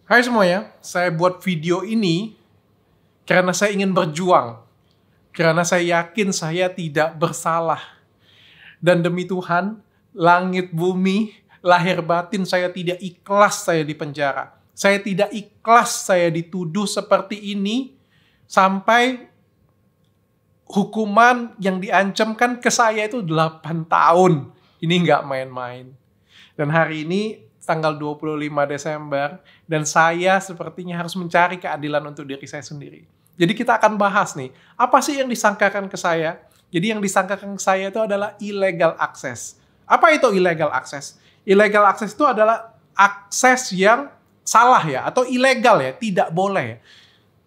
Hai semuanya, saya buat video ini karena saya ingin berjuang. Karena saya yakin saya tidak bersalah. Dan demi Tuhan, langit bumi, lahir batin saya tidak ikhlas saya di penjara. Saya tidak ikhlas saya dituduh seperti ini sampai hukuman yang diancamkan ke saya itu 8 tahun. Ini nggak main-main. Dan hari ini tanggal 25 Desember, dan saya sepertinya harus mencari keadilan untuk diri saya sendiri. Jadi kita akan bahas nih, apa sih yang disangkakan ke saya? Jadi yang disangkakan ke saya itu adalah illegal access. Apa itu illegal access? Illegal access itu adalah akses yang salah ya, atau ilegal ya, tidak boleh ya.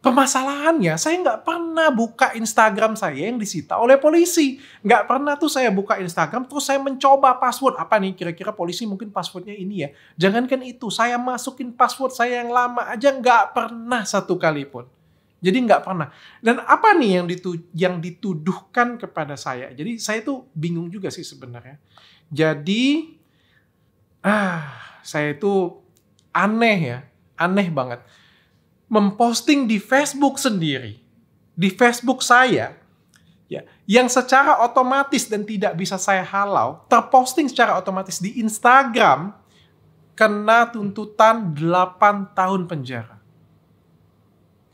Permasalahannya, saya nggak pernah buka Instagram saya yang disita oleh polisi. Nggak pernah tuh saya buka Instagram, terus saya mencoba password. Apa nih, kira-kira polisi mungkin passwordnya ini ya. Jangankan itu, saya masukin password saya yang lama aja nggak pernah satu kali pun. Jadi nggak pernah. Dan apa nih yang dituduhkan kepada saya? Jadi saya tuh bingung juga sih sebenarnya. Jadi, saya itu aneh ya, aneh banget. Memposting di Facebook sendiri, di Facebook saya, ya, yang secara otomatis dan tidak bisa saya halau, terposting secara otomatis di Instagram, kena tuntutan 8 tahun penjara.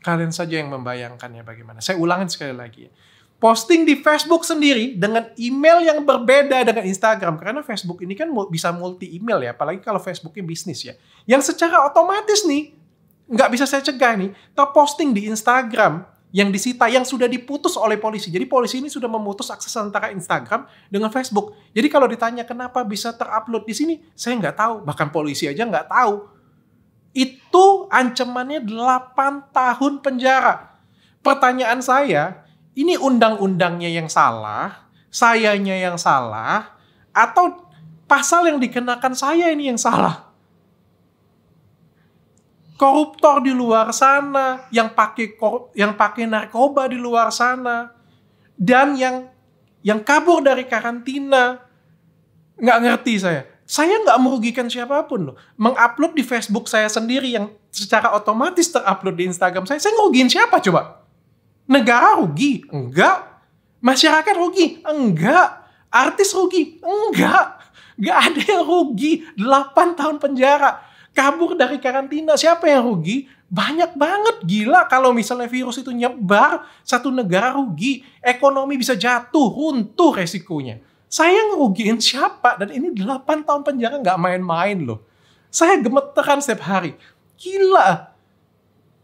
Kalian saja yang membayangkannya bagaimana. Saya ulangin sekali lagi ya. Posting di Facebook sendiri dengan email yang berbeda dengan Instagram. Karena Facebook ini kan bisa multi email ya, apalagi kalau Facebooknya bisnis ya. Yang secara otomatis nih, nggak bisa saya cegah nih, terposting di Instagram yang disita, yang sudah diputus oleh polisi. Jadi polisi ini sudah memutus akses antara Instagram dengan Facebook. Jadi kalau ditanya kenapa bisa terupload di sini, saya nggak tahu. Bahkan polisi aja nggak tahu. Itu ancamannya 8 tahun penjara. Pertanyaan saya, ini undang-undangnya yang salah, sayanya yang salah, atau pasal yang dikenakan saya ini yang salah? Koruptor di luar sana, yang pakai narkoba di luar sana, dan yang kabur dari karantina, nggak ngerti saya. Saya nggak merugikan siapapun loh. Mengupload di Facebook saya sendiri yang secara otomatis terupload di Instagram saya ngerugiin siapa coba? Negara rugi? Enggak. Masyarakat rugi? Enggak. Artis rugi? Enggak. Nggak ada yang rugi. 8 tahun penjara. Kabur dari karantina, siapa yang rugi? Banyak banget, gila. Kalau misalnya virus itu nyebar, satu negara rugi. Ekonomi bisa jatuh, runtuh resikonya. Saya ngerugiin siapa? Dan ini 8 tahun penjara nggak main-main loh. Saya gemeteran setiap hari. Gila.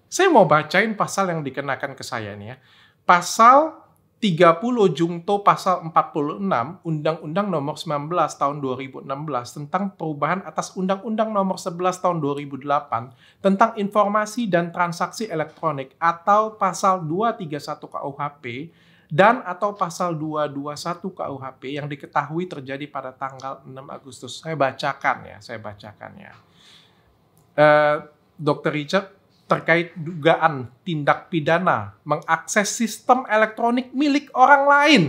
Saya mau bacain pasal yang dikenakan ke saya nih ya. Pasal 30 Jungto pasal 46 Undang-Undang nomor 19 tahun 2016 tentang perubahan atas Undang-Undang nomor 11 tahun 2008 tentang informasi dan transaksi elektronik, atau pasal 231 KUHP dan atau pasal 221 KUHP yang diketahui terjadi pada tanggal 6 Agustus. Saya bacakan ya. Dr. Richard, terkait dugaan tindak pidana mengakses sistem elektronik milik orang lain.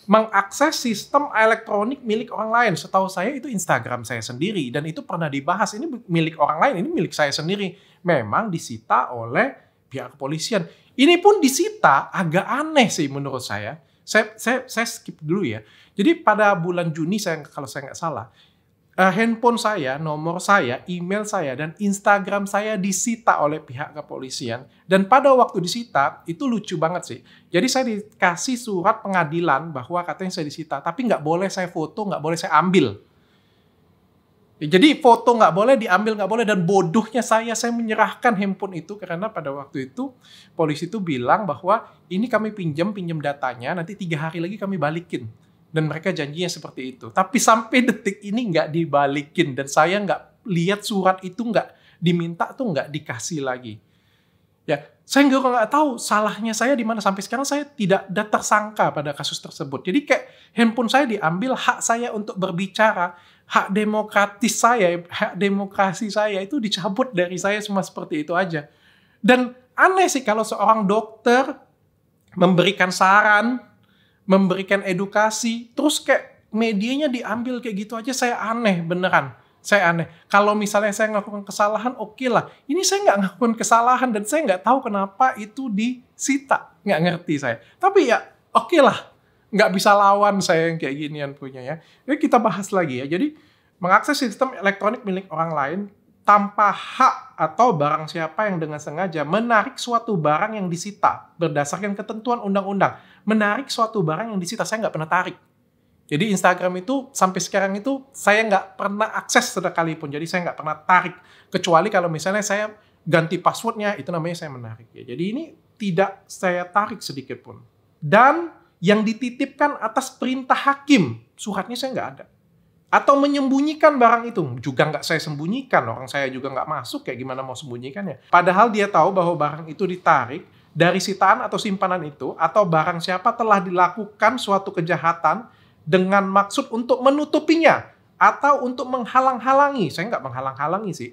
Mengakses sistem elektronik milik orang lain. Setahu saya itu Instagram saya sendiri. Dan itu pernah dibahas. Ini milik orang lain, ini milik saya sendiri. Memang disita oleh pihak kepolisian. Ini pun disita, agak aneh sih menurut saya. Saya skip dulu ya. Jadi pada bulan Juni, kalau saya nggak salah, handphone saya, nomor saya, email saya, dan Instagram saya disita oleh pihak kepolisian. Dan pada waktu disita, itu lucu banget sih. Jadi saya dikasih surat pengadilan bahwa katanya saya disita, tapi nggak boleh saya foto, nggak boleh saya ambil. Jadi foto nggak boleh, diambil nggak boleh, dan bodohnya saya menyerahkan handphone itu karena pada waktu itu polisi itu bilang bahwa ini kami pinjam datanya, nanti 3 hari lagi kami balikin. Dan mereka janjinya seperti itu. Tapi sampai detik ini nggak dibalikin. Dan saya nggak lihat surat itu, nggak diminta tuh nggak dikasih lagi. Ya, saya nggak tahu salahnya saya di mana. Sampai sekarang saya tidak ada tersangka pada kasus tersebut. Jadi kayak handphone saya diambil, hak saya untuk berbicara, hak demokratis saya, hak demokrasi saya itu dicabut dari saya semua seperti itu aja. Dan aneh sih kalau seorang dokter memberikan saran, memberikan edukasi, terus kayak medianya diambil kayak gitu aja, saya aneh beneran. Saya aneh. Kalau misalnya saya melakukan kesalahan, oke lah. Ini saya nggak melakukan kesalahan dan saya nggak tahu kenapa itu disita. Nggak ngerti saya. Tapi ya oke lah. Nggak bisa lawan saya yang kayak ginian punya ya. Jadi kita bahas lagi ya. Jadi mengakses sistem elektronik milik orang lain tanpa hak atau barang siapa yang dengan sengaja menarik suatu barang yang disita berdasarkan ketentuan undang-undang. Menarik suatu barang yang disita, saya nggak pernah tarik. Jadi Instagram itu sampai sekarang itu saya nggak pernah akses sekalipun. Jadi saya nggak pernah tarik. Kecuali kalau misalnya saya ganti passwordnya, itu namanya saya menarik. Ya. Jadi ini tidak saya tarik sedikit pun. Dan yang dititipkan atas perintah hakim, suratnya saya nggak ada. Atau menyembunyikan barang itu, juga nggak saya sembunyikan. Orang saya juga nggak masuk, kayak gimana mau sembunyikannya. Padahal dia tahu bahwa barang itu ditarik dari sitaan atau simpanan itu, atau barang siapa telah dilakukan suatu kejahatan dengan maksud untuk menutupinya atau untuk menghalang-halangi. Saya nggak menghalang-halangi sih.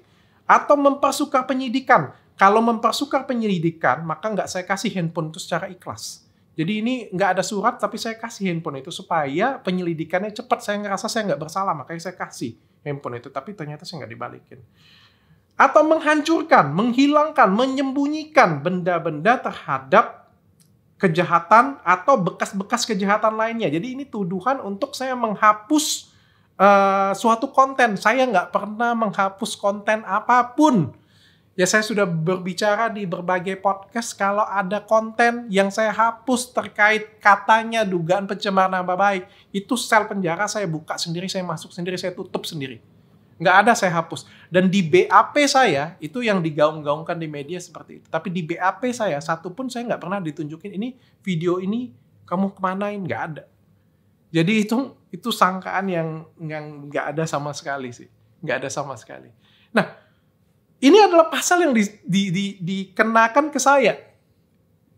Atau mempersukar penyidikan. Kalau mempersukar penyelidikan, maka nggak saya kasih handphone itu secara ikhlas. Jadi ini nggak ada surat, tapi saya kasih handphone itu supaya penyelidikannya cepat. Saya ngerasa saya nggak bersalah, makanya saya kasih handphone itu. Tapi ternyata saya nggak dibalikin. Atau menghancurkan, menghilangkan, menyembunyikan benda-benda terhadap kejahatan atau bekas-bekas kejahatan lainnya. Jadi ini tuduhan untuk saya menghapus suatu konten. Saya nggak pernah menghapus konten apapun. Ya saya sudah berbicara di berbagai podcast kalau ada konten yang saya hapus terkait katanya dugaan pencemaran nama baik. Itu sel penjara saya buka sendiri, saya masuk sendiri, saya tutup sendiri. Nggak ada saya hapus. Dan di BAP saya, itu yang digaung-gaungkan di media seperti itu. Tapi di BAP saya, satu pun saya nggak pernah ditunjukin, ini video ini kamu kemanain, nggak ada. Jadi itu sangkaan yang nggak ada sama sekali sih. Nggak ada sama sekali. Nah, ini adalah pasal yang dikenakan ke saya.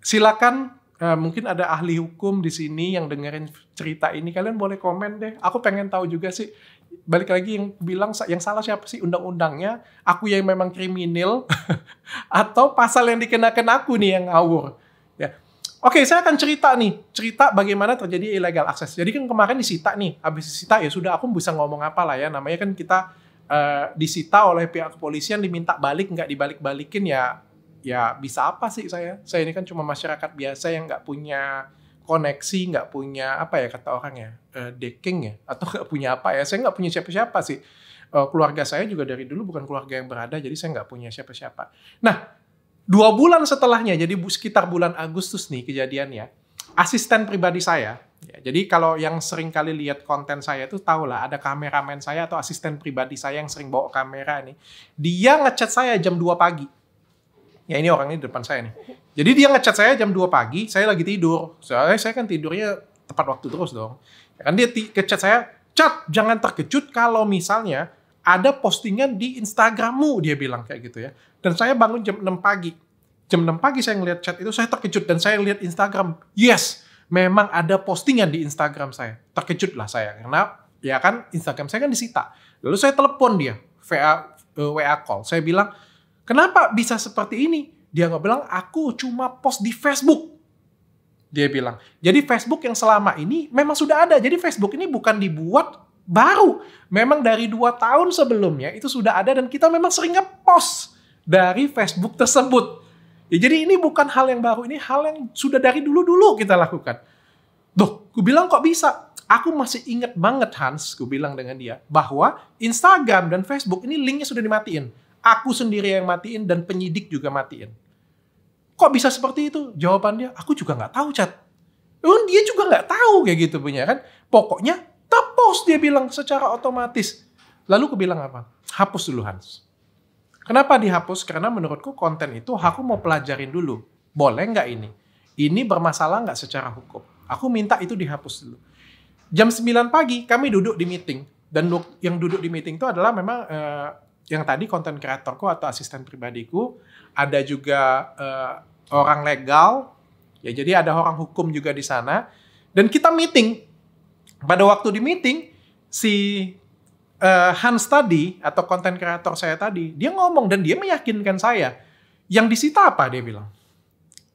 Silakan, mungkin ada ahli hukum di sini yang dengerin cerita ini. Kalian boleh komen deh. Aku pengen tahu juga sih. Balik lagi yang bilang yang salah siapa sih, undang-undangnya, aku yang memang kriminal atau pasal yang dikenakan aku nih yang ngawur ya. Oke, saya akan cerita bagaimana terjadi illegal access. Jadi kan kemarin disita nih, habis disita ya sudah, aku bisa ngomong apa lah ya, namanya kan kita disita oleh pihak kepolisian, diminta balik, nggak dibalik-balikin ya bisa apa sih saya ini kan cuma masyarakat biasa yang nggak punya koneksi, nggak punya apa ya kata orang ya, decking ya, atau nggak punya apa ya, saya nggak punya siapa-siapa sih. Keluarga saya juga dari dulu bukan keluarga yang berada, jadi saya nggak punya siapa-siapa. Nah, 2 bulan setelahnya, jadi sekitar bulan Agustus nih kejadiannya, asisten pribadi saya, ya, jadi kalau yang sering kali lihat konten saya itu tahu lah, ada kameramen saya atau asisten pribadi saya yang sering bawa kamera nih, dia ngechat saya jam 2 pagi. Ya ini orangnya di depan saya nih. Jadi dia ngechat saya jam 2 pagi, saya lagi tidur. Soalnya saya kan tidurnya tepat waktu terus dong. Ya kan dia ngechat saya, "Chat, jangan terkejut kalau misalnya ada postingan di Instagrammu," dia bilang kayak gitu ya. Dan saya bangun jam 6 pagi. Jam 6 pagi saya ngeliat chat itu, saya terkejut dan saya lihat Instagram. Yes, memang ada postingan di Instagram saya. Terkejut lah saya karena ya kan Instagram saya kan disita. Lalu saya telepon dia, WA call. Saya bilang, "Kenapa bisa seperti ini?" Dia nggak bilang, "Aku cuma post di Facebook." Dia bilang, jadi Facebook yang selama ini memang sudah ada. Jadi Facebook ini bukan dibuat baru. Memang dari 2 tahun sebelumnya itu sudah ada dan kita memang sering nge-post dari Facebook tersebut. Ya, jadi ini bukan hal yang baru, ini hal yang sudah dari dulu-dulu kita lakukan. Duh, gue bilang kok bisa? Aku masih ingat banget Hans, gue bilang dengan dia, bahwa Instagram dan Facebook ini linknya sudah dimatiin. Aku sendiri yang matiin dan penyidik juga matiin. Kok bisa seperti itu? Jawabannya, aku juga nggak tahu, Chat. Dia juga nggak tahu kayak gitu punya kan. Pokoknya terpost dia bilang secara otomatis. Lalu aku bilang apa? Hapus dulu Hans. Kenapa dihapus? Karena menurutku konten itu aku mau pelajarin dulu. Boleh nggak ini? Ini bermasalah nggak secara hukum? Aku minta itu dihapus dulu. Jam 9 pagi kami duduk di meeting. Dan yang duduk di meeting itu adalah memang yang tadi konten kreatorku atau asisten pribadiku. Ada juga orang legal. Ya, jadi ada orang hukum juga di sana. Dan kita meeting. Pada waktu di meeting, si Hans tadi, atau konten kreator saya tadi, dia ngomong dan dia meyakinkan saya. Yang disita apa? Dia bilang.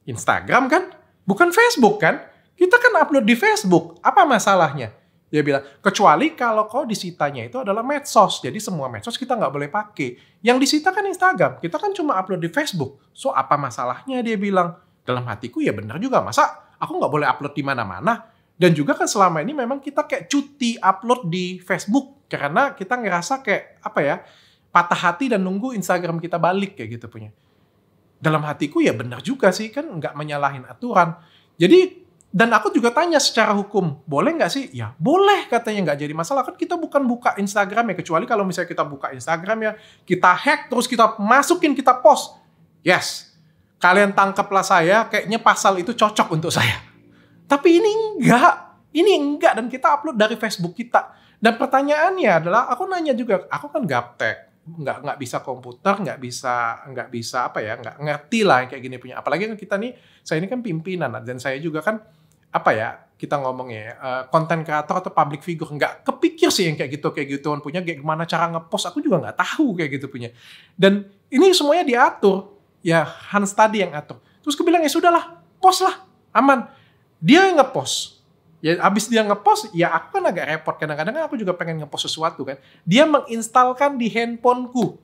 Instagram kan? Bukan Facebook kan? Kita kan upload di Facebook. Apa masalahnya? Dia bilang, kecuali kalau kau disitanya itu adalah medsos. Jadi semua medsos kita nggak boleh pakai. Yang disita kan Instagram. Kita kan cuma upload di Facebook. So apa masalahnya, dia bilang. Dalam hatiku ya benar juga. Masa aku nggak boleh upload di mana-mana? Dan juga kan selama ini memang kita kayak cuti upload di Facebook. Karena kita ngerasa kayak patah hati dan nunggu Instagram kita balik kayak gitu punya. Dalam hatiku ya benar juga sih, kan nggak menyalahin aturan. Jadi, dan aku juga tanya secara hukum, boleh nggak sih? Ya boleh katanya, nggak jadi masalah. Kan kita bukan buka Instagram ya, kecuali kalau misalnya kita buka Instagram ya, kita hack, terus kita masukin, kita post. Yes, kalian tangkaplah saya, kayaknya pasal itu cocok untuk saya. Tapi ini enggak, dan kita upload dari Facebook kita. Dan pertanyaannya adalah, aku nanya juga, aku kan gaptek, nggak bisa komputer, nggak nggak ngerti lah kayak gini punya. Apalagi kan kita nih, saya ini kan pimpinan, dan saya juga kan kita ngomongnya konten kreator atau public figure, nggak kepikir sih yang kayak gituan punya, kayak gimana cara ngepost, aku juga nggak tahu kayak gitu punya. Dan ini semuanya diatur, ya Hans tadi yang atur. Terus aku bilang, ya sudahlah, post lah, aman. Dia yang ngepost. Ya abis dia ngepost, ya aku kan agak repot. Kadang-kadang aku juga pengen ngepost sesuatu kan. Dia menginstalkan di handphoneku.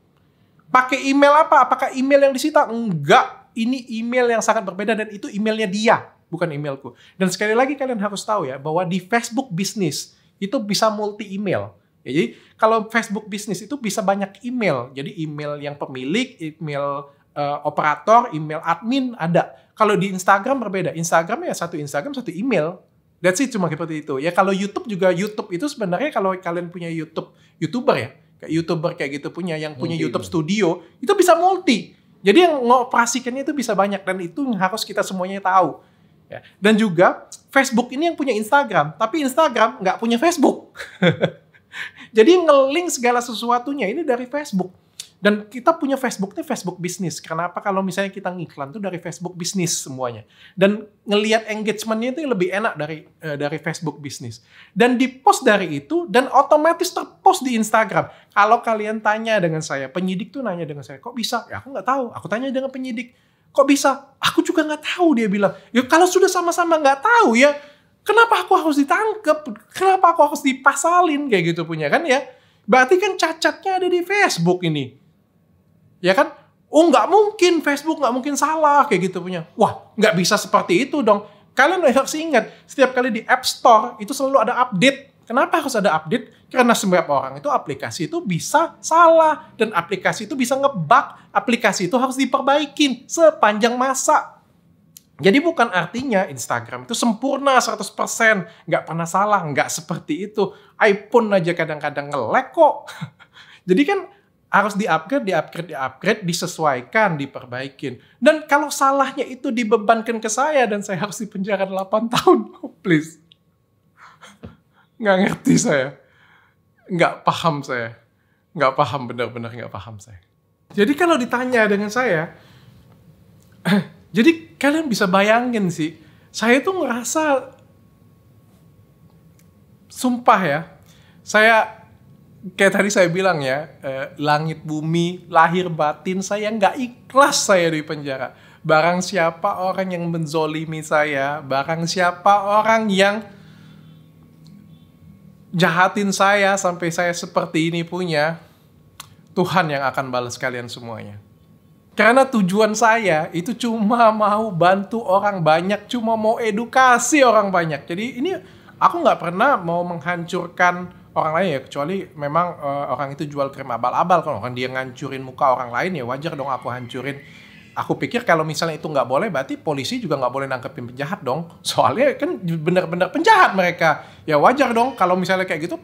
Pakai email apa? Apakah email yang disita? Enggak. Ini email yang sangat berbeda, dan itu emailnya dia, bukan emailku. Dan sekali lagi kalian harus tahu ya, bahwa di Facebook Business itu bisa multi email. Ya, jadi kalau Facebook Business itu bisa banyak email. Jadi email yang pemilik, email operator, email admin ada. Kalau di Instagram berbeda. Instagram ya satu Instagram, satu email. That's it, cuma seperti itu. Ya kalau YouTube juga, YouTube itu sebenarnya kalau kalian punya YouTuber ya, kayak YouTuber kayak gitu punya, yang punya YouTube Studio, itu bisa multi. Jadi yang mengoperasikannya itu bisa banyak, dan itu yang harus kita semuanya tahu. Ya. Dan juga Facebook ini yang punya Instagram, tapi Instagram nggak punya Facebook. Jadi nge-link segala sesuatunya ini dari Facebook. Dan kita punya Facebook, ini Facebook Business. Kenapa? Kalau misalnya kita ngiklan tuh dari Facebook Business semuanya. Dan ngelihat engagement-nya itu lebih enak dari Facebook Business. Dan di-post dari itu, dan otomatis terpost di Instagram. Kalau kalian tanya dengan saya, penyidik tuh nanya dengan saya, kok bisa? Ya aku nggak tahu. Aku tanya dengan penyidik, kok bisa? Aku juga nggak tahu, dia bilang. Ya kalau sudah sama-sama nggak tahu ya, kenapa aku harus ditangkap? Kenapa aku harus dipasalin? Kayak gitu punya kan ya. Berarti kan cacatnya ada di Facebook ini. Ya kan? Oh nggak mungkin, Facebook nggak mungkin salah kayak gitu punya. Wah nggak bisa seperti itu dong. Kalian harus ingat, setiap kali di App Store itu selalu ada update. Kenapa harus ada update? Karena setiap orang itu aplikasi itu bisa salah. Dan aplikasi itu bisa nge-bug. Aplikasi itu harus diperbaikin sepanjang masa. Jadi bukan artinya Instagram itu sempurna 100%. Nggak pernah salah, nggak seperti itu. iPhone aja kadang-kadang nge-lag kok. Jadi kan harus di-upgrade, disesuaikan, diperbaikin. Dan kalau salahnya itu dibebankan ke saya dan saya harus dipenjara 8 tahun, oh, please. Nggak ngerti saya. Nggak paham saya. Nggak paham, benar-benar nggak paham saya. Jadi kalau ditanya dengan saya, jadi kalian bisa bayangin sih, saya tuh ngerasa, sumpah ya, saya kayak tadi saya bilang ya, langit bumi, lahir batin, saya nggak ikhlas saya di penjara. Barang siapa orang yang menzolimi saya, barang siapa orang yang jahatin saya sampai saya seperti ini punya, Tuhan yang akan balas kalian semuanya. Karena tujuan saya itu cuma mau bantu orang banyak, cuma mau edukasi orang banyak. Jadi ini aku nggak pernah mau menghancurkan orang lain ya, kecuali memang orang itu jual krim abal-abal. Kalau orang dia ngancurin muka orang lain ya wajar dong aku hancurin. Aku pikir kalau misalnya itu nggak boleh, berarti polisi juga nggak boleh nangkepin penjahat dong. Soalnya kan benar-benar penjahat mereka. Ya wajar dong kalau misalnya kayak gitu,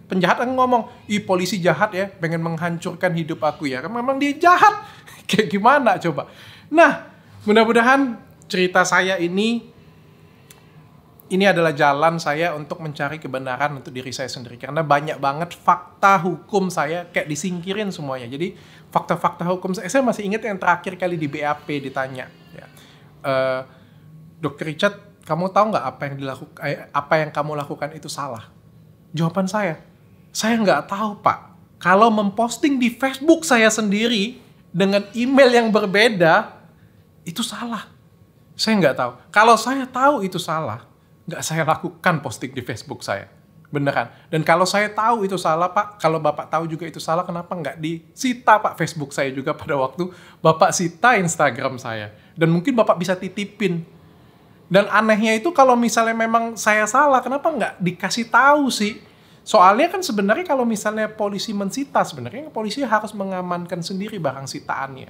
penjahat kan ngomong, ih polisi jahat ya, pengen menghancurkan hidup aku ya. Kan memang dia jahat. Kayak gimana coba? Nah, mudah-mudahan cerita saya ini adalah jalan saya untuk mencari kebenaran untuk diri saya sendiri. Karena banyak banget fakta hukum saya kayak disingkirin semuanya. Jadi fakta-fakta hukum saya masih ingat yang terakhir kali di BAP ditanya. Ya. Dr. Richard, kamu tahu nggak apa yang kamu lakukan itu salah? Jawaban saya nggak tahu Pak. Kalau memposting di Facebook saya sendiri dengan email yang berbeda, itu salah. Saya nggak tahu. Kalau saya tahu itu salah, nggak saya lakukan posting di Facebook saya. Beneran. Dan kalau saya tahu itu salah, Pak, kalau Bapak tahu juga itu salah, kenapa nggak disita, Pak, Facebook saya juga pada waktu Bapak sita Instagram saya. Dan mungkin Bapak bisa titipin. Dan anehnya itu kalau misalnya memang saya salah, kenapa nggak dikasih tahu sih? Soalnya kan sebenarnya kalau misalnya polisi mensita, sebenarnya polisi harus mengamankan sendiri barang sitaannya.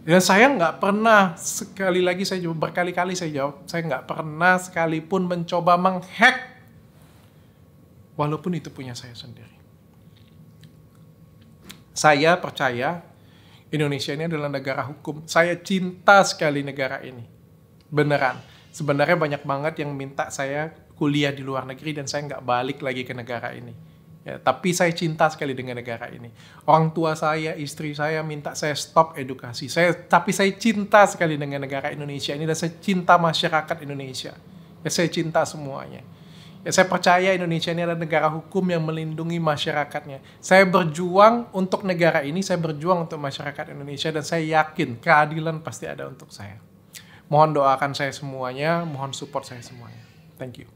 Dan saya nggak pernah, sekali lagi saya jawab, berkali-kali saya jawab, saya nggak pernah sekalipun mencoba menghack walaupun itu punya saya sendiri. Saya percaya Indonesia ini adalah negara hukum. Saya cinta sekali negara ini. Beneran. Sebenarnya banyak banget yang minta saya kuliah di luar negeri dan saya nggak balik lagi ke negara ini. Ya, tapi saya cinta sekali dengan negara ini. Orang tua saya, istri saya minta saya stop edukasi. Tapi saya cinta sekali dengan negara Indonesia ini dan saya cinta masyarakat Indonesia. Ya, saya cinta semuanya. Ya, saya percaya Indonesia ini adalah negara hukum yang melindungi masyarakatnya. Saya berjuang untuk negara ini, saya berjuang untuk masyarakat Indonesia, dan saya yakin keadilan pasti ada untuk saya. Mohon doakan saya semuanya, mohon support saya semuanya. Thank you.